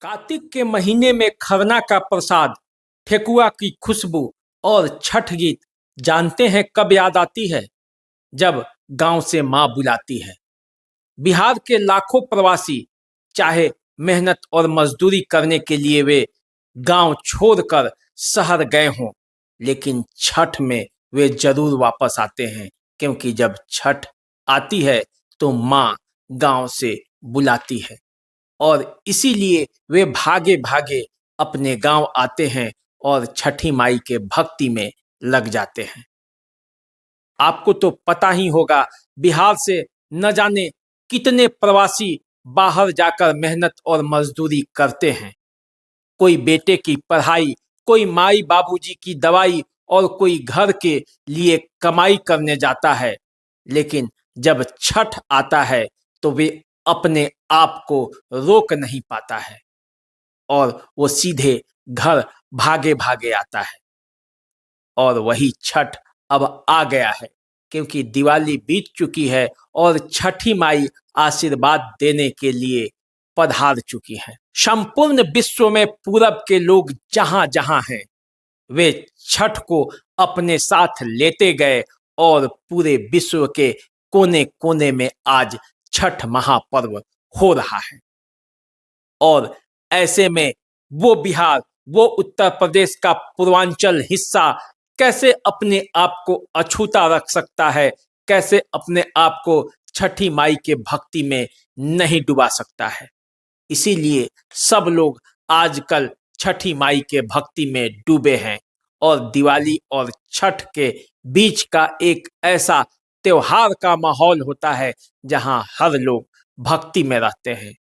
कार्तिक के महीने में खरना का प्रसाद, ठेकुआ की खुशबू और छठ गीत जानते हैं कब याद आती है? जब गांव से माँ बुलाती है। बिहार के लाखों प्रवासी चाहे मेहनत और मजदूरी करने के लिए वे गांव छोड़कर शहर गए हों, लेकिन छठ में वे जरूर वापस आते हैं, क्योंकि जब छठ आती है तो माँ गांव से बुलाती है और इसीलिए वे भागे भागे अपने गांव आते हैं और छठी माई के भक्ति में लग जाते हैं। आपको तो पता ही होगा, बिहार से न जाने कितने प्रवासी बाहर जाकर मेहनत और मजदूरी करते हैं। कोई बेटे की पढ़ाई, कोई माई बाबूजी की दवाई और कोई घर के लिए कमाई करने जाता है, लेकिन जब छठ आता है तो वे अपने आप को रोक नहीं पाता है और वो सीधे घर भागे भागे आता है। और वही छठ अब आ गया है, क्योंकि दिवाली बीत चुकी है और छठी माई आशीर्वाद देने के लिए पधार चुकी हैं। संपूर्ण विश्व में पूरब के लोग जहां जहां हैं, वे छठ को अपने साथ लेते गए और पूरे विश्व के कोने कोने में आज छठ महापर्व हो रहा है। और ऐसे में वो बिहार, वो उत्तर प्रदेश का पूर्वांचल हिस्सा कैसे अपने आप को अछूता रख सकता है, कैसे अपने आप को छठी माई के भक्ति में नहीं डुबा सकता है। इसीलिए सब लोग आजकल छठी माई के भक्ति में डूबे हैं और दिवाली और छठ के बीच का एक ऐसा त्योहार का माहौल होता है जहां हर लोग भक्ति में रहते हैं।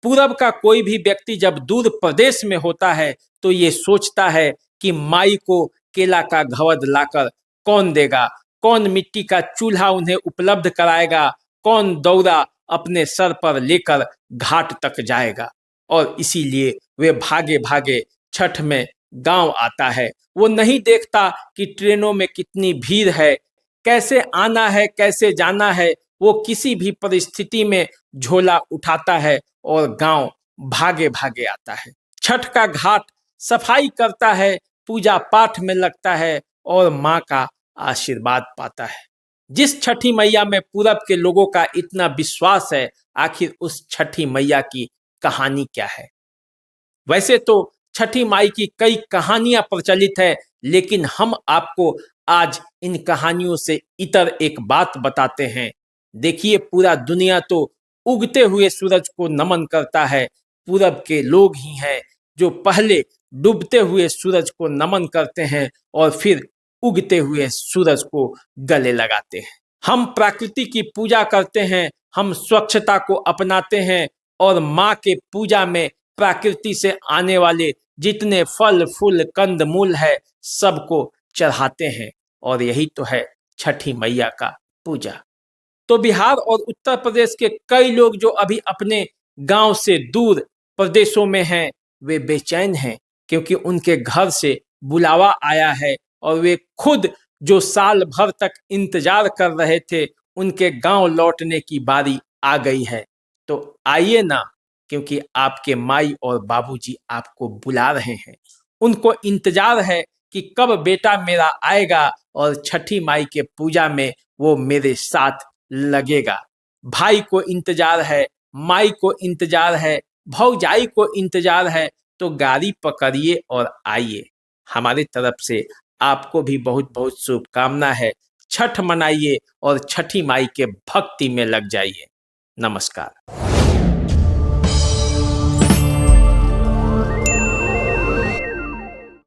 पूरब का कोई भी व्यक्ति जब दूर प्रदेश में होता है तो ये सोचता है कि माई को केला का घवद लाकर कौन देगा, कौन मिट्टी का चूल्हा उन्हें उपलब्ध कराएगा, कौन दौरा अपने सर पर लेकर घाट तक जाएगा। और इसीलिए वे भागे भागे छठ में गांव आता है। वो नहीं देखता कि ट्रेनों में कितनी भीड़ है, कैसे आना है, कैसे जाना है। वो किसी भी परिस्थिति में झोला उठाता है और गांव भागे भागे आता है। छठ का घाट सफाई करता है, पूजा पाठ में लगता है और माँ का आशीर्वाद पाता है। जिस छठी मैया में पूरब के लोगों का इतना विश्वास है, आखिर उस छठी मैया की कहानी क्या है? वैसे तो छठी माई की कई कहानियां प्रचलित है, लेकिन हम आपको आज इन कहानियों से इतर एक बात बताते हैं। देखिए, पूरा दुनिया तो उगते हुए सूरज को नमन करता है। पूरब के लोग ही हैं जो पहले डूबते हुए सूरज को नमन करते हैं और फिर उगते हुए सूरज को गले लगाते हैं। हम प्रकृति की पूजा करते हैं, हम स्वच्छता को अपनाते हैं और माँ के पूजा में प्रकृति से आने वाले जितने फल फूल कंद मूल है सबको चढ़ाते हैं। और यही तो है छठी मैया का पूजा। तो बिहार और उत्तर प्रदेश के कई लोग जो अभी अपने गांव से दूर प्रदेशों में हैं, वे बेचैन हैं, क्योंकि उनके घर से बुलावा आया है और वे खुद जो साल भर तक इंतजार कर रहे थे, उनके गांव लौटने की बारी आ गई है। तो आइए ना, क्योंकि आपके माई और बाबूजी आपको बुला रहे हैं। उनको इंतजार है कि कब बेटा मेरा आएगा और छठी माई के पूजा में वो मेरे साथ लगेगा। भाई को इंतजार है, माई को इंतजार है, भौजाई को इंतजार है। तो गाड़ी पकड़िए और आइए। हमारी तरफ से आपको भी बहुत बहुत शुभकामना है। छठ मनाइए और छठी माई के भक्ति में लग जाइए। नमस्कार।